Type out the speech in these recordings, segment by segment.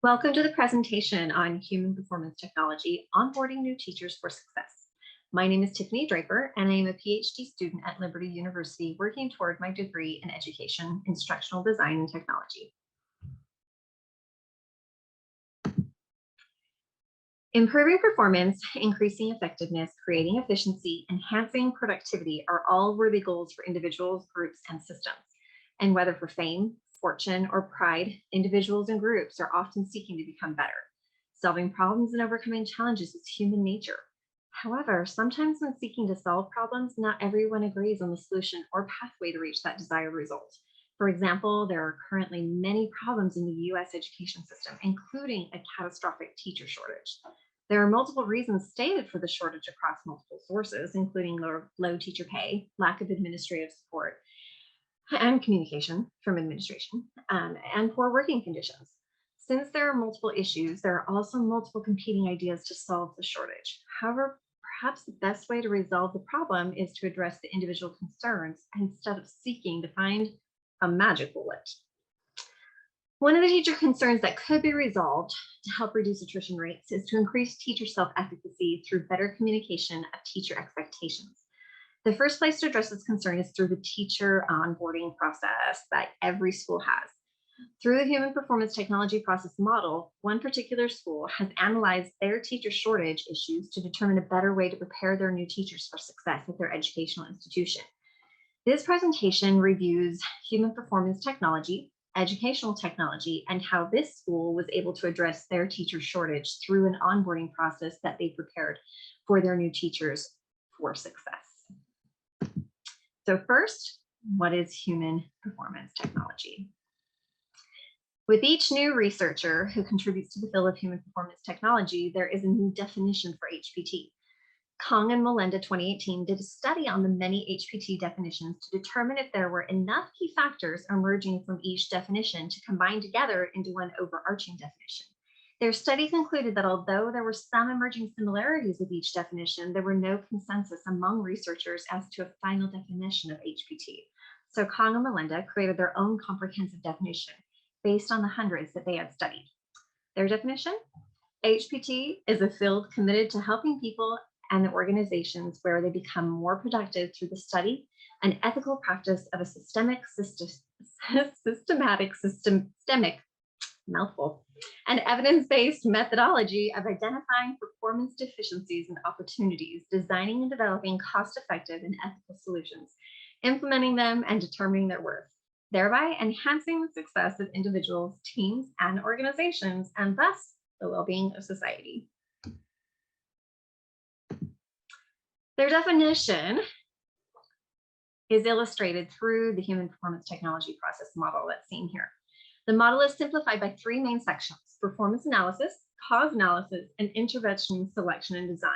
Welcome to the presentation on human performance technology, onboarding new teachers for success. My name is Tiffany Draper, and I am a PhD student at Liberty University working toward my degree in education, instructional design, and technology. Improving performance, increasing effectiveness, creating efficiency, enhancing productivity are all worthy goals for individuals, groups, and systems. And whether for fame, fortune, or pride, individuals and groups are often seeking to become better. Solving problems and overcoming challenges is human nature. However, sometimes when seeking to solve problems, not everyone agrees on the solution or pathway to reach that desired result. For example, there are currently many problems in the US education system, including a catastrophic teacher shortage. There are multiple reasons stated for the shortage across multiple sources, including low teacher pay, lack of administrative support, and communication from administration, and poor working conditions. Since there are multiple issues, there are also multiple competing ideas to solve the shortage. However, perhaps the best way to resolve the problem is to address the individual concerns instead of seeking to find a magic bullet. One of the teacher concerns that could be resolved to help reduce attrition rates is to increase teacher self-efficacy through better communication of teacher expectations. The first place to address this concern is through the teacher onboarding process that every school has. Through the human performance technology process model, one particular school has analyzed their teacher shortage issues to determine a better way to prepare their new teachers for success at their educational institution. This presentation reviews human performance technology, educational technology, and how this school was able to address their teacher shortage through an onboarding process that they prepared for their new teachers for success. So first, what is human performance technology? With each new researcher who contributes to the field of human performance technology, there is a new definition for HPT. Kong and Melinda 2018 did a study on the many HPT definitions to determine if there were enough key factors emerging from each definition to combine together into one overarching definition. Their study concluded that although there were some emerging similarities with each definition, there were no consensus among researchers as to a final definition of HPT. So Kong and Melinda created their own comprehensive definition based on the hundreds that they had studied. Their definition: HPT is a field committed to helping people and the organizations where they become more productive through the study and ethical practice of a systemic mouthful, and evidence-based methodology of identifying performance deficiencies and opportunities, designing and developing cost-effective and ethical solutions, implementing them and determining their worth, thereby enhancing the success of individuals, teams, and organizations, and thus the well-being of society. Their definition is illustrated through the human performance technology process model that's seen here. The model is simplified by three main sections: performance analysis, cause analysis, and intervention selection and design.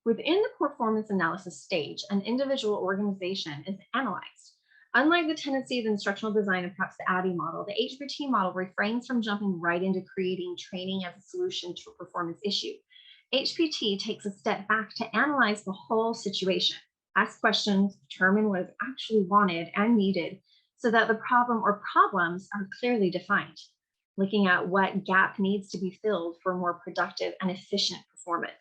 Within the performance analysis stage, an individual organization is analyzed. Unlike the tendency of instructional design and perhaps the ADDIE model, the HPT model refrains from jumping right into creating training as a solution to a performance issue. HPT takes a step back to analyze the whole situation, ask questions, determine what is actually wanted and needed so that the problem or problems are clearly defined, looking at what gap needs to be filled for more productive and efficient performance.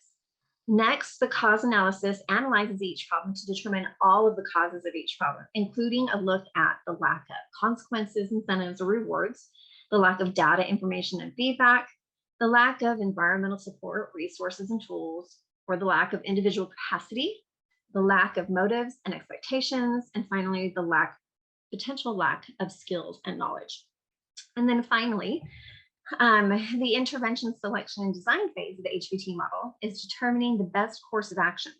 Next, the cause analysis analyzes each problem to determine all of the causes of each problem, including a look at the lack of consequences, incentives, or rewards, the lack of data, information, and feedback, the lack of environmental support, resources, and tools, or the lack of individual capacity, the lack of motives and expectations, and finally, the potential lack of skills and knowledge. And then finally, the intervention selection and design phase of the HPT model is determining the best course of action.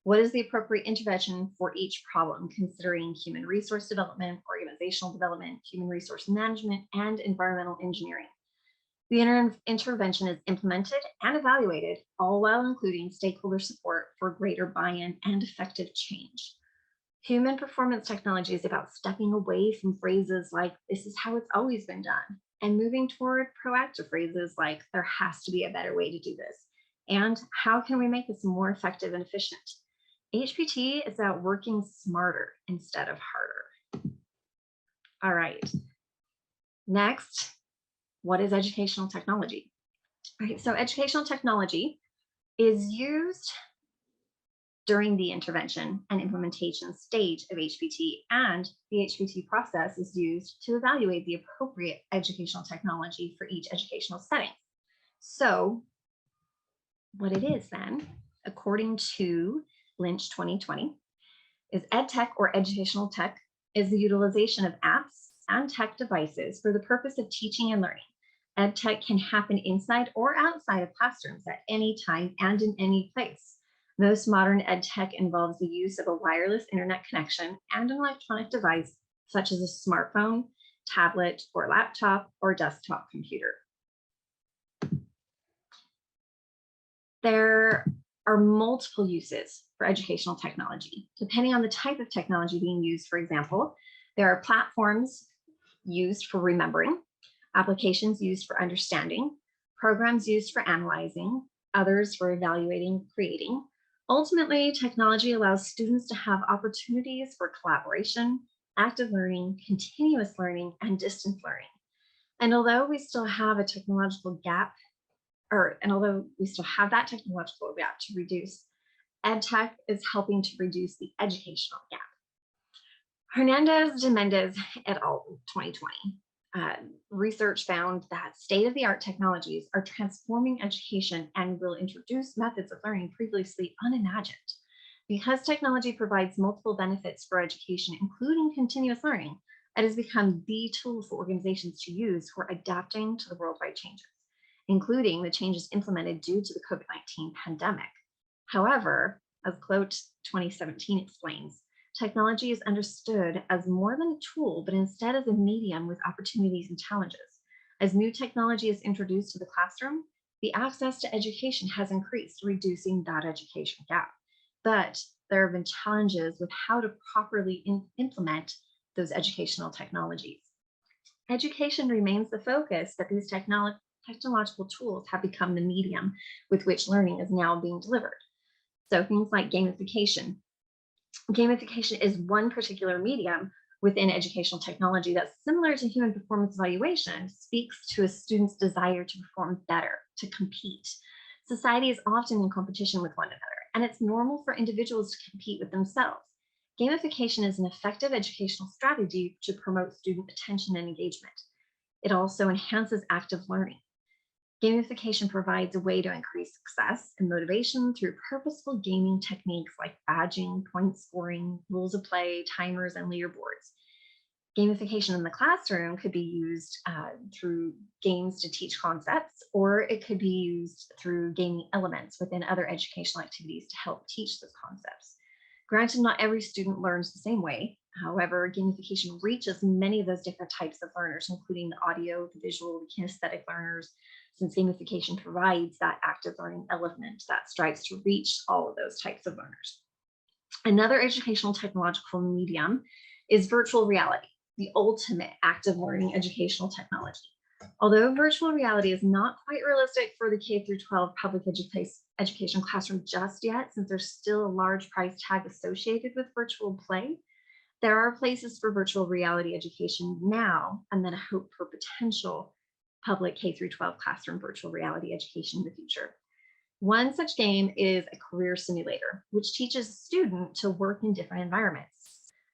What is the appropriate intervention for each problem, considering human resource development, organizational development, human resource management, and environmental engineering? The intervention is implemented and evaluated, all while including stakeholder support for greater buy-in and effective change. Human performance technology is about stepping away from phrases like, "this is how it's always been done," and moving toward proactive phrases like, "there has to be a better way to do this," and "how can we make this more effective and efficient?" HPT is about working smarter instead of harder. All right. Next, what is educational technology? Right, so educational technology is used during the intervention and implementation stage of HPT, and the HPT process is used to evaluate the appropriate educational technology for each educational setting. So what it is then, according to Lynch 2020, is EdTech or educational tech is the utilization of apps and tech devices for the purpose of teaching and learning. EdTech can happen inside or outside of classrooms at any time and in any place. Most modern EdTech involves the use of a wireless internet connection and an electronic device such as a smartphone, tablet, or laptop or desktop computer. There are multiple uses for educational technology. Depending on the type of technology being used, for example, there are platforms used for remembering, applications used for understanding, programs used for analyzing, others for evaluating, creating. Ultimately, technology allows students to have opportunities for collaboration, active learning, continuous learning, and distance learning. And although we still have a technological gap, although we still have that technological gap to reduce, EdTech is helping to reduce the educational gap. Hernandez de Mendez et al. 2020 research found that state-of-the-art technologies are transforming education and will introduce methods of learning previously unimagined. Because technology provides multiple benefits for education, including continuous learning, it has become the tool for organizations to use for adapting to the worldwide changes, including the changes implemented due to the COVID-19 pandemic. However, as Clote 2017 explains, technology is understood as more than a tool, but instead as a medium with opportunities and challenges. As new technology is introduced to the classroom, the access to education has increased, reducing that education gap. But there have been challenges with how to properly implement those educational technologies. Education remains the focus, but these technological tools have become the medium with which learning is now being delivered. So things like gamification. Gamification is one particular medium within educational technology that's similar to human performance evaluation, speaks to a student's desire to perform better, to compete. Society is often in competition with one another, and it's normal for individuals to compete with themselves. Gamification is an effective educational strategy to promote student attention and engagement. It also enhances active learning. Gamification provides a way to increase success and motivation through purposeful gaming techniques like badging, point scoring, rules of play, timers, and leaderboards. Gamification in the classroom could be used through games to teach concepts, or it could be used through gaming elements within other educational activities to help teach those concepts. Granted, not every student learns the same way. However, gamification reaches many of those different types of learners, including the audio, the visual, the kinesthetic learners, since gamification provides that active learning element that strives to reach all of those types of learners. Another educational technological medium is virtual reality, the ultimate active learning educational technology. Although virtual reality is not quite realistic for the K-12 public education classroom just yet, since there's still a large price tag associated with virtual play, there are places for virtual reality education now, and then a hope for potential public K-12 classroom virtual reality education in the future. One such game is a career simulator, which teaches a student to work in different environments.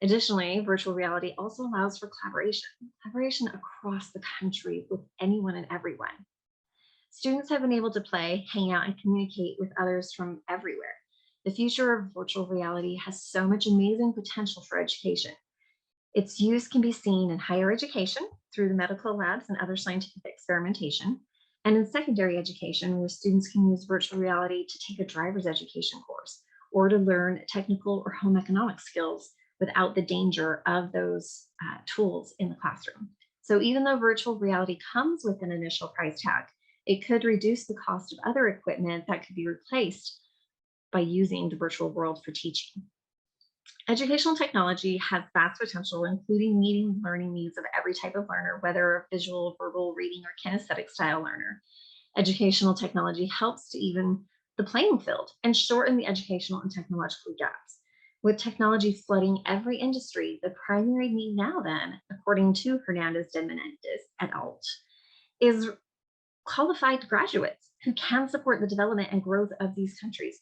Additionally, virtual reality also allows for collaboration across the country with anyone and everyone. Students have been able to play, hang out, and communicate with others from everywhere. The future of virtual reality has so much amazing potential for education. Its use can be seen in higher education through the medical labs and other scientific experimentation, and in secondary education, where students can use virtual reality to take a driver's education course or to learn technical or home economic skills without the danger of those tools in the classroom. So even though virtual reality comes with an initial price tag, it could reduce the cost of other equipment that could be replaced by using the virtual world for teaching. Educational technology has vast potential, including meeting learning needs of every type of learner, whether a visual, verbal, reading, or kinesthetic style learner. Educational technology helps to even the playing field and shorten the educational and technological gaps. With technology flooding every industry, the primary need now then, according to Hernandez de Menendez et al., is qualified graduates who can support the development and growth of these countries.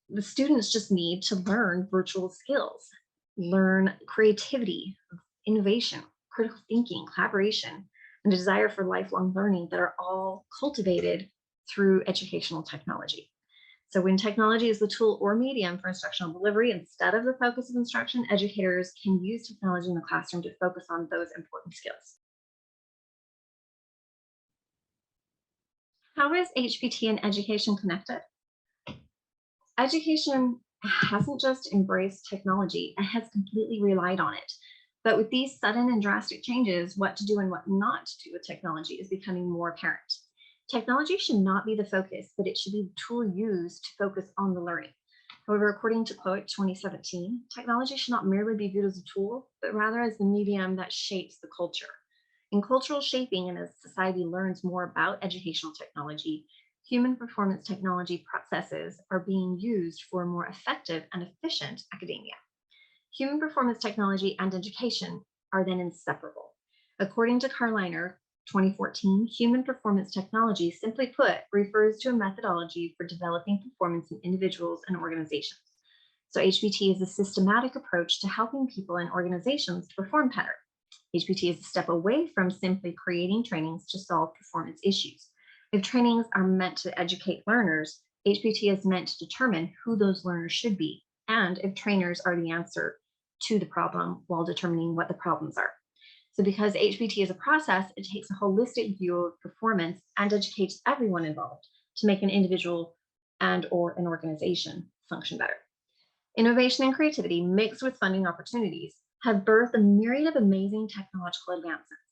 The students just need to learn virtual skills, learn creativity, innovation, critical thinking, collaboration, and a desire for lifelong learning that are all cultivated through educational technology. So when technology is the tool or medium for instructional delivery, instead of the focus of instruction, educators can use technology in the classroom to focus on those important skills. How is HPT and education connected? Education hasn't just embraced technology, it has completely relied on it. But with these sudden and drastic changes, what to do and what not to do with technology is becoming more apparent. Technology should not be the focus, but it should be the tool used to focus on the learning. However, according to Poet 2017, technology should not merely be viewed as a tool, but rather as the medium that shapes the culture. In cultural shaping, and as society learns more about educational technology, human performance technology processes are being used for more effective and efficient academia. Human performance technology and education are then inseparable. According to Carliner, 2014, human performance technology, simply put, refers to a methodology for developing performance in individuals and organizations. So HPT is a systematic approach to helping people and organizations to perform better. HPT is a step away from simply creating trainings to solve performance issues. If trainings are meant to educate learners, HPT is meant to determine who those learners should be, and if trainers are the answer to the problem while determining what the problems are. So because HPT is a process, it takes a holistic view of performance and educates everyone involved to make an individual and or an organization function better. Innovation and creativity mixed with funding opportunities have birthed a myriad of amazing technological advancements.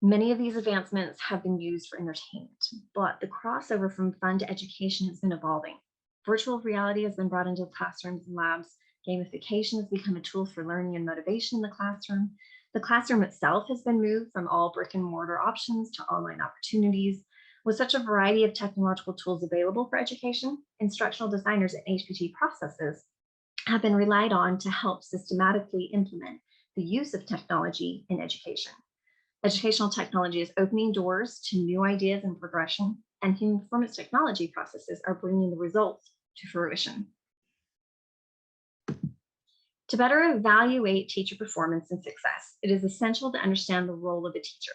Many of these advancements have been used for entertainment, but the crossover from fun to education has been evolving. Virtual reality has been brought into classrooms and labs. Gamification has become a tool for learning and motivation in the classroom. The classroom itself has been moved from all brick and mortar options to online opportunities. With such a variety of technological tools available for education, instructional designers and HPT processes have been relied on to help systematically implement the use of technology in education. Educational technology is opening doors to new ideas and progression, and human performance technology processes are bringing the results to fruition. To better evaluate teacher performance and success, it is essential to understand the role of a teacher.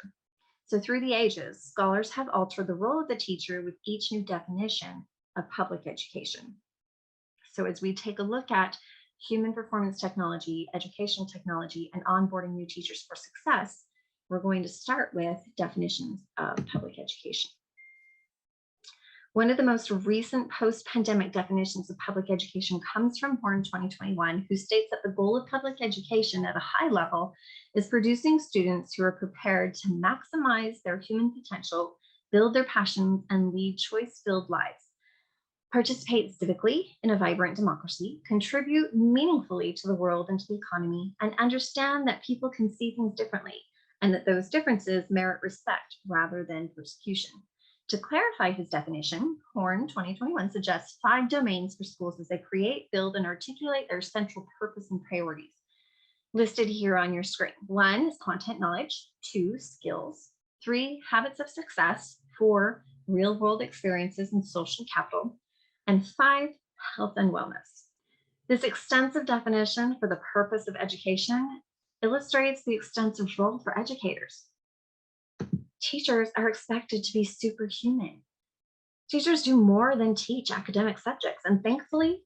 So through the ages, scholars have altered the role of the teacher with each new definition of public education. So as we take a look at human performance technology, educational technology, and onboarding new teachers for success, we're going to start with definitions of public education. One of the most recent post-pandemic definitions of public education comes from Horn 2021, who states that the goal of public education at a high level is producing students who are prepared to maximize their human potential, build their passions, and lead choice-filled lives. Participate civically in a vibrant democracy, contribute meaningfully to the world and to the economy, and understand that people can see things differently, and that those differences merit respect rather than persecution. To clarify his definition, Horn 2021 suggests 5 domains for schools as they create, build, and articulate their central purpose and priorities. Listed here on your screen. 1 is content knowledge, 2, skills, 3, habits of success, 4, real-world experiences and social capital, and 5, health and wellness. This extensive definition for the purpose of education illustrates the extensive role for educators. Teachers are expected to be superhuman. Teachers do more than teach academic subjects, and thankfully,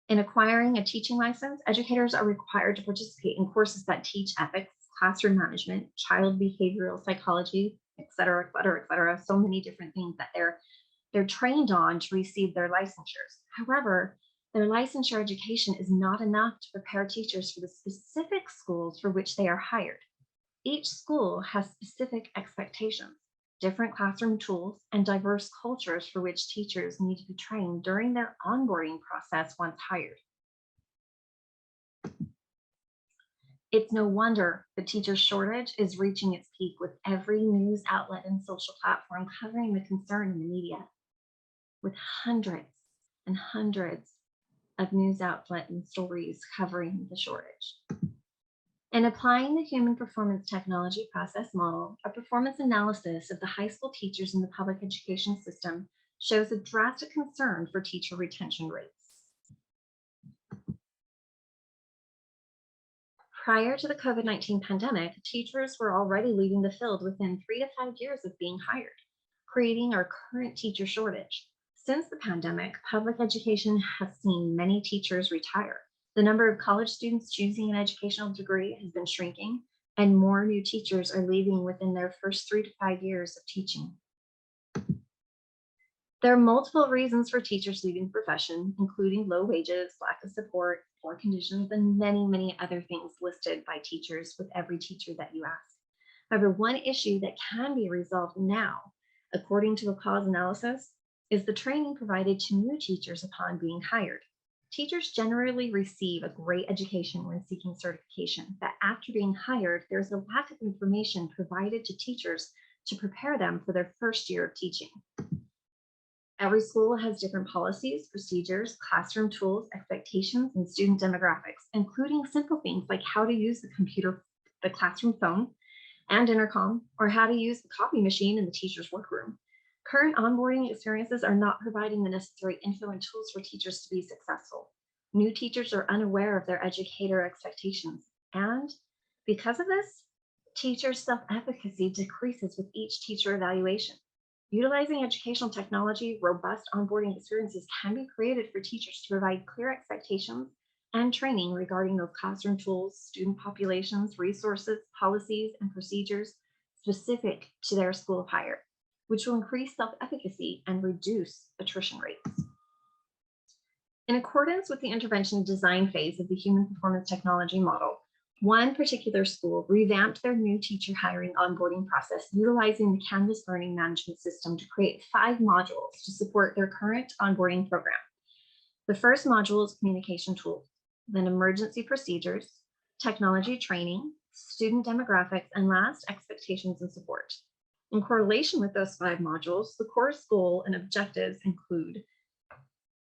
in acquiring a teaching license, educators are required to participate in courses that teach ethics, classroom management, child behavioral psychology, et cetera, et cetera, et cetera. So many different things that they're trained on to receive their licensures. However, their licensure education is not enough to prepare teachers for the specific schools for which they are hired. Each school has specific expectations, different classroom tools, and diverse cultures for which teachers need to be trained during their onboarding process once hired. It's no wonder the teacher shortage is reaching its peak, with every news outlet and social platform covering the concern in the media, with hundreds and hundreds of news outlets and stories covering the shortage. In applying the human performance technology process model, a performance analysis of the high school teachers in the public education system shows a drastic concern for teacher retention rates. Prior to the COVID-19 pandemic, teachers were already leaving the field within 3 to 5 years of being hired, creating our current teacher shortage. Since the pandemic, public education has seen many teachers retire. The number of college students choosing an educational degree has been shrinking, and more new teachers are leaving within their first 3 to 5 years of teaching. There are multiple reasons for teachers leaving the profession, including low wages, lack of support, poor conditions, and many, many other things listed by teachers with every teacher that you ask. However, one issue that can be resolved now, according to a cause analysis, is the training provided to new teachers upon being hired. Teachers generally receive a great education when seeking certification, but after being hired, there's a lack of information provided to teachers to prepare them for their first year of teaching. Every school has different policies, procedures, classroom tools, expectations, and student demographics, including simple things like how to use the classroom phone and intercom, or how to use the copy machine in the teacher's workroom. Current onboarding experiences are not providing the necessary info and tools for teachers to be successful. New teachers are unaware of their educator expectations, and because of this, teachers' self-efficacy decreases with each teacher evaluation. Utilizing educational technology, robust onboarding experiences can be created for teachers to provide clear expectations and training regarding those classroom tools, student populations, resources, policies, and procedures specific to their school of hire, which will increase self-efficacy and reduce attrition rates. In accordance with the intervention design phase of the human performance technology model, one particular school revamped their new teacher hiring onboarding process utilizing the Canvas learning management system to create 5 modules to support their current onboarding program. The first module is communication tools, then emergency procedures, technology training, student demographics, and last, expectations and support. In correlation with those 5 modules, the course goal and objectives include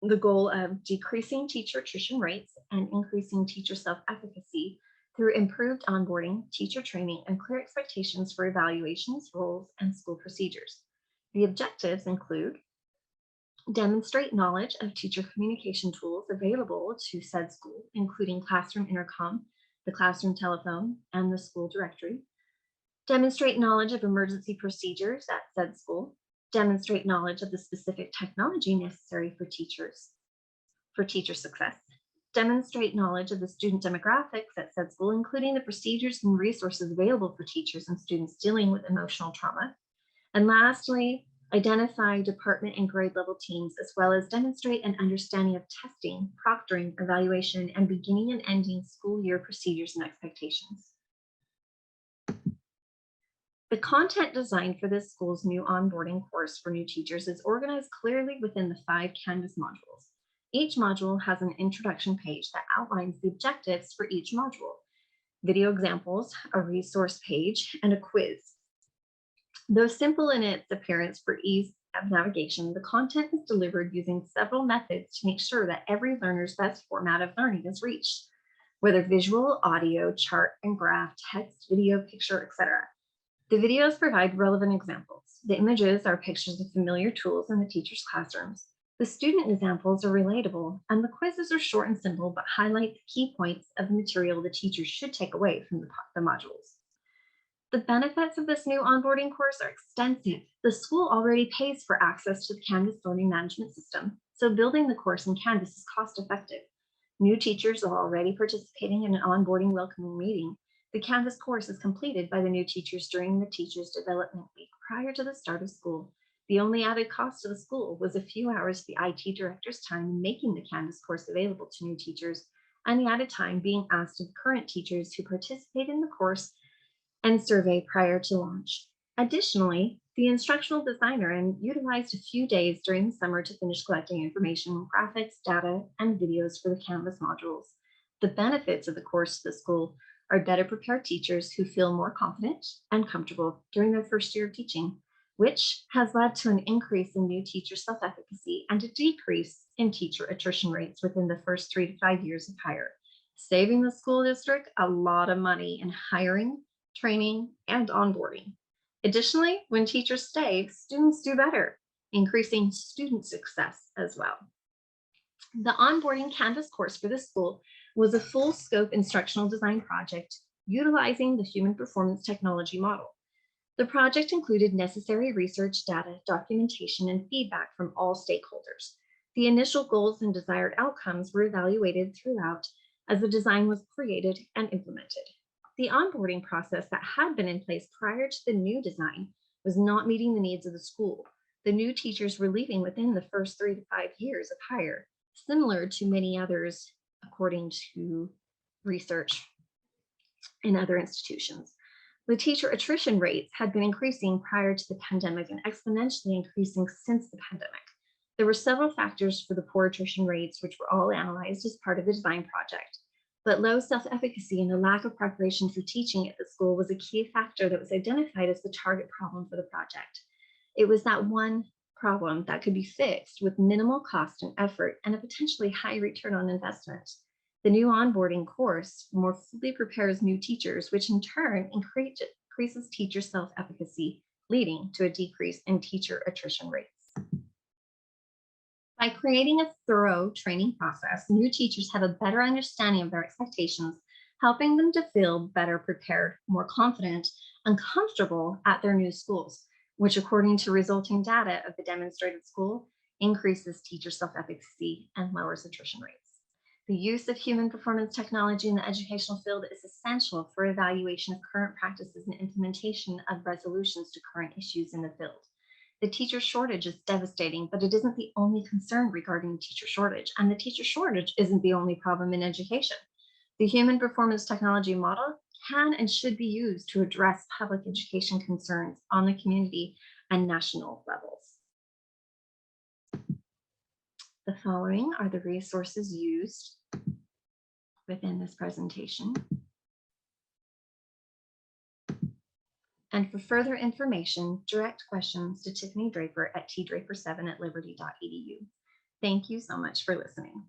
the goal of decreasing teacher attrition rates and increasing teacher self-efficacy through improved onboarding, teacher training, and clear expectations for evaluations, roles, and school procedures. The objectives include demonstrate knowledge of teacher communication tools available to said school, including classroom intercom, the classroom telephone, and the school directory. Demonstrate knowledge of emergency procedures at said school. Demonstrate knowledge of the specific technology necessary for teacher success. Demonstrate knowledge of the student demographics at said school, including the procedures and resources available for teachers and students dealing with emotional trauma. And lastly, identify department and grade level teams, as well as demonstrate an understanding of testing, proctoring, evaluation, and beginning and ending school year procedures and expectations. The content designed for this school's new onboarding course for new teachers is organized clearly within the 5 Canvas modules. Each module has an introduction page that outlines the objectives for each module, video examples, a resource page, and a quiz. Though simple in its appearance for ease of navigation, the content is delivered using several methods to make sure that every learner's best format of learning is reached, whether visual, audio, chart and graph, text, video, picture, etc. The videos provide relevant examples. The images are pictures of familiar tools in the teacher's classrooms. The student examples are relatable, and the quizzes are short and simple, but highlight the key points of the material the teachers should take away from the modules. The benefits of this new onboarding course are extensive. The school already pays for access to the Canvas learning management system, so building the course in Canvas is cost-effective. New teachers are already participating in an onboarding welcoming meeting. The Canvas course is completed by the new teachers during the Teachers Development Week prior to the start of school. The only added cost to the school was a few hours of the IT director's time in making the Canvas course available to new teachers, and the added time being asked of current teachers who participate in the course and survey prior to launch. Additionally, the instructional designer utilized a few days during the summer to finish collecting information, graphics, data, and videos for the Canvas modules. The benefits of the course to the school are better prepared teachers who feel more confident and comfortable during their first year of teaching, which has led to an increase in new teacher self-efficacy and a decrease in teacher attrition rates within the first 3 to 5 years of hire. saving the school district a lot of money in hiring, training, and onboarding. Additionally, when teachers stay, students do better, increasing student success as well. The onboarding Canvas course for the school was a full scope instructional design project utilizing the human performance technology model. The project included necessary research, data, documentation, and feedback from all stakeholders. The initial goals and desired outcomes were evaluated throughout as the design was created and implemented. The onboarding process that had been in place prior to the new design was not meeting the needs of the school. The new teachers were leaving within the first 3 to 5 years of hire, similar to many others, according to research in other institutions. The teacher attrition rates had been increasing prior to the pandemic and exponentially increasing since the pandemic. There were several factors for the poor attrition rates, which were all analyzed as part of the design project. But low self-efficacy and a lack of preparation for teaching at the school was a key factor that was identified as the target problem for the project. It was that one problem that could be fixed with minimal cost and effort and a potentially high return on investment. The new onboarding course more fully prepares new teachers, which in turn increases teacher self-efficacy, leading to a decrease in teacher attrition rates. By creating a thorough training process, new teachers have a better understanding of their expectations, helping them to feel better prepared, more confident, and comfortable at their new schools, which, according to resulting data of the demonstrated school, increases teacher self-efficacy and lowers attrition rates. The use of human performance technology in the educational field is essential for evaluation of current practices and implementation of resolutions to current issues in the field. The teacher shortage is devastating, but it isn't the only concern regarding teacher shortage, and the teacher shortage isn't the only problem in education. The human performance technology model can and should be used to address public education concerns on the community and national levels. The following are the resources used within this presentation. And for further information, direct questions to Tiffany Draper at tdraper7@liberty.edu. Thank you so much for listening.